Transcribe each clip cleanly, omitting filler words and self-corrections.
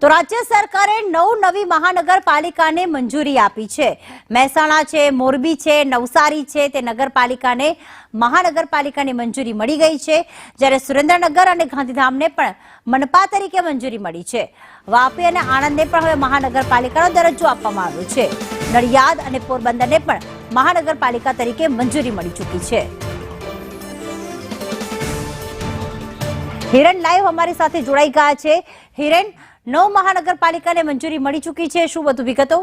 તો રાજ્ય સરકારે નવી મહાનગરપાલિકાને મંજૂરી આપી છે। મહેસાણા છે, મોરબી છે, નવસારી છે તે નગરપાલિકાને મહાનગરપાલિકાની મંજૂરી મળી ગઈ છે, જ્યારે સુરેન્દ્રનગર અને ગાંધીધામને પણ મનપા તરીકે મંજૂરી મળી છે। વાપી અને આણંદને પણ હવે મહાનગરપાલિકાનો દરજ્જો આપવામાં આવ્યો છે। નડિયાદ અને પોરબંદરને પણ મહાનગરપાલિકા તરીકે મંજૂરી મળી ચૂકી છે। હિરણ લાઈવ અમારી સાથે જોડાઈ ગયા છે। હિરણ, નવ મહાનગરપાલિકાને મંજૂરી મળી ચૂકી છે, શું વધુ વિગતો?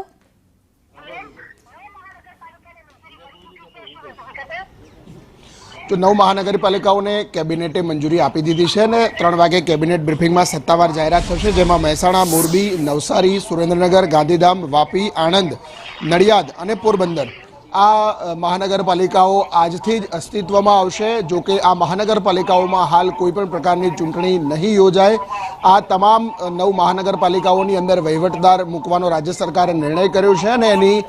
તો 9 મહાનગરપાલિકાઓને કેબિનેટે મંજૂરી આપી દીધી છે અને 3 વાગે કેબિનેટ બ્રીફિંગમાં સત્તાવાર જાહેરાત થશે, જેમાં મહેસાણા, મોરબી, નવસારી, સુરેન્દ્રનગર, ગાંધીધામ, વાપી, આણંદ, નડિયાદ અને પોરબંદર આ મહાનગરપાલિકાઓ આજથી જ અસ્તિત્વમાં આવશે। જો કે આ મહાનગરપાલિકાઓમાં હાલ કોઈ પણ પ્રકારની ચૂંટણી નહીં યોજાય। આ તમામ 9 મહાનગરપાલિકાઓની અંદર વહીવટદાર મૂકવાનો રાજ્ય સરકારે નિર્ણય કર્યો છે અને એની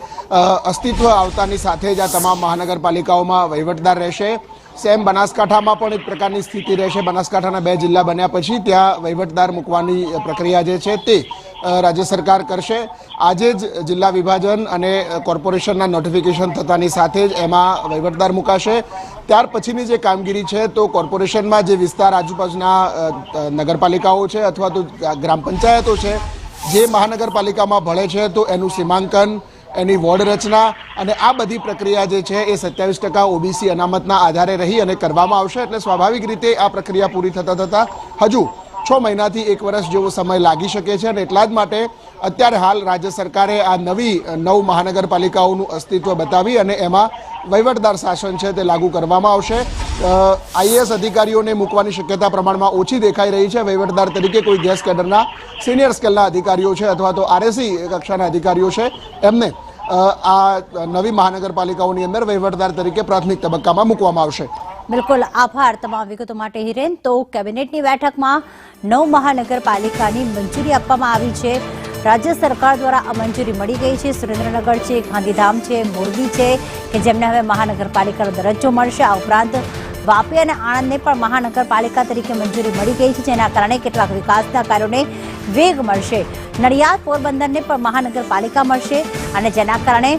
અસ્તિત્વ આવતાની સાથે જ આ તમામ મહાનગરપાલિકાઓમાં વહીવટદાર રહેશે। સેમ બનાસકાંઠામાં પણ એક પ્રકારની સ્થિતિ રહેશે। બનાસકાંઠાના 2 જિલ્લા બન્યા પછી ત્યાં વહીવટદાર મૂકવાની પ્રક્રિયા જે છે તે રાજ્ય સરકાર કરશે। આજે જ જિલ્લા વિભાજન અને કોર્પોરેશનના નોટિફિકેશન થતાની સાથે જ એમાં વહીવટદાર મુકાશે। ત્યાર પછીની જે કામગીરી છે તો કોર્પોરેશનમાં જે વિસ્તાર આજુબાજુના નગરપાલિકાઓ છે અથવા તો ગ્રામ પંચાયતો છે જે મહાનગરપાલિકામાં ભળે છે તો એનું સીમાંકન, એની વોર્ડ રચના અને આ બધી પ્રક્રિયા જે છે એ 27% ઓબીસી અનામતના આધારે રહી અને કરવામાં આવશે। એટલે સ્વાભાવિક રીતે આ પ્રક્રિયા પૂરી થતાં હજુ 6 મહિનાથી 1 વર્ષ જેવો સમય લાગી શકે છે અને એટલા જ માટે અત્યારે હાલ રાજ્ય સરકારે આ નવી 9 મહાનગરપાલિકાઓનું અસ્તિત્વ બતાવી અને એમાં વહીવટદાર શાસન છે તે લાગુ કરવામાં આવશે। આઈએએસ અધિકારીઓને મૂકવાની શક્યતા પ્રમાણમાં ઓછી દેખાઈ રહી છે। વહીવટદાર તરીકે કોઈ ગેસ કેડરના સિનિયર સ્કેલના અધિકારીઓ છે અથવા તો આરએસી કક્ષાના અધિકારીઓ છે એમને આ નવી મહાનગરપાલિકાઓની અંદર વહીવટદાર તરીકે પ્રાથમિક તબક્કામાં મૂકવામાં આવશે। બિલકુલ, આભાર તમામ વિગતો માટે હિરેન। તો કેબિનેટની બેઠકમાં 9 મહાનગરપાલિકાની મંજૂરી આપવામાં આવી છે। રાજ્ય સરકાર દ્વારા આ મંજૂરી મળી ગઈ છે। સુરેન્દ્રનગર છે, ગાંધીધામ છે, મોરબી છે કે જેમને હવે મહાનગરપાલિકાનો દરજ્જો મળશે। આ ઉપરાંત વાપી અને આણંદને પણ મહાનગરપાલિકા તરીકે મંજૂરી મળી ગઈ છે, જેના કારણે કેટલાક વિકાસના કાર્યોને વેગ મળશે। નડિયાદ, પોરબંદરને પણ મહાનગરપાલિકા મળશે અને જેના કારણે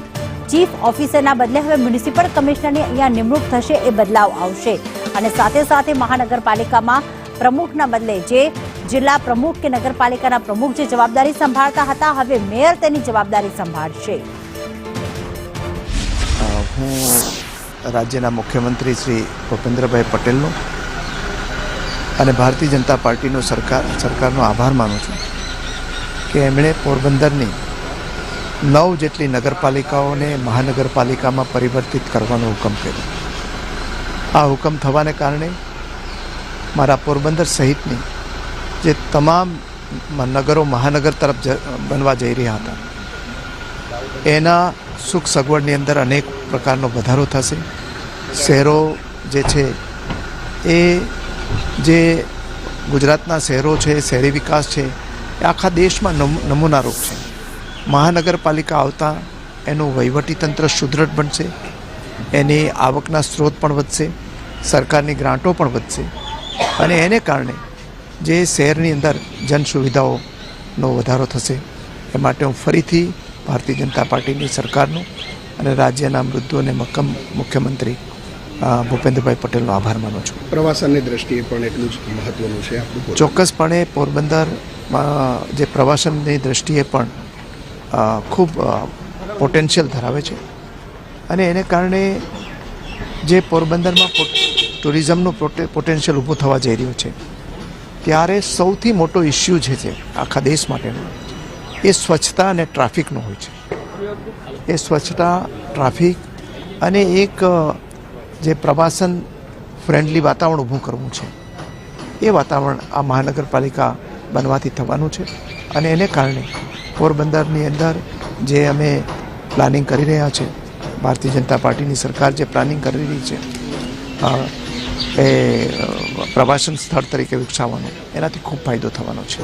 ચીફ ઓફિસરના બદલે હવે મ્યુનિસિપલ કમિશનરની અહીંયા નિમણૂક થશે, એ બદલાવ આવશે। અને સાથે સાથે મહાનગરપાલિકામાં પ્રમુખના બદલે જે જિલ્લા પ્રમુખ કે નગરપાલિકાના પ્રમુખ જે જવાબદારી સંભાળતા હતા, હવે મેયર તેની જવાબદારી સંભાળશે। હું રાજ્યના મુખ્યમંત્રી શ્રી ભૂપેન્દ્રભાઈ પટેલનો અને ભારતીય જનતા પાર્ટીનો સરકારનો આભાર માનું છું કે એમણે પોરબંદરની 9 જેટલી નગરપાલિકાઓને મહાનગરપાલિકામાં પરિવર્તિત કરવાનો હુકમ કર્યો। આ હુકમ થવાને કારણે મારા પોરબંદર સહિતની જે તમામ નગરો મહાનગર તરફ બનવા જઈ રહ્યા હતા એના સુખ સગવડની અંદર અનેક પ્રકારનો વધારો થશે। શહેરો જે છે એ જે ગુજરાતના શહેરો છે, શહેરી વિકાસ છે, એ આખા દેશમાં નમૂનારૂપ છે। મહાનગરપાલિકા આવતા એનું વહીવટીતંત્ર સુદૃઢ બનશે, એની આવકના સ્ત્રોત પણ વધશે, સરકારની ગ્રાન્ટો પણ વધશે અને એને કારણે જે શહેરની અંદર જન સુવિધાઓનો વધારો થશે। એ માટે હું ફરીથી ભારતીય જનતા પાર્ટીની સરકારનો અને રાજ્યના મૃદુ અને મક્કમ મુખ્યમંત્રી ભૂપેન્દ્રભાઈ પટેલનો આભાર માનું છું। પ્રવાસનની દ્રષ્ટિએ પણ એટલું જ મહત્વનું છે આપણું। ચોક્કસપણે પોરબંદરમાં જે પ્રવાસનની દ્રષ્ટિએ પણ ખૂબ પોટેન્શિયલ ધરાવે છે અને એને કારણે જે પોરબંદરમાં ટુરિઝમનું પોટેન્શિયલ ઊભું થવા જઈ રહ્યું છે ત્યારે સૌથી મોટો ઇસ્યુ જે છે આખા દેશ માટેનો એ સ્વચ્છતા અને ટ્રાફિકનો હોય છે। એ સ્વચ્છતા, ટ્રાફિક અને એક જે પ્રવાસન ફ્રેન્ડલી વાતાવરણ ઊભું કરવું છે એ વાતાવરણ આ મહાનગરપાલિકા બનવાથી થવાનું છે અને એને કારણે પોરબંદરની અંદર જે અમે પ્લાનિંગ કરી રહ્યા છે, ભારતીય જનતા પાર્ટીની સરકાર જે પ્લાનિંગ કરી રહી છે એ પ્રવાસન સ્થળ તરીકે વિકસાવવાનો, એનાથી ખૂબ ફાયદો થવાનો છે।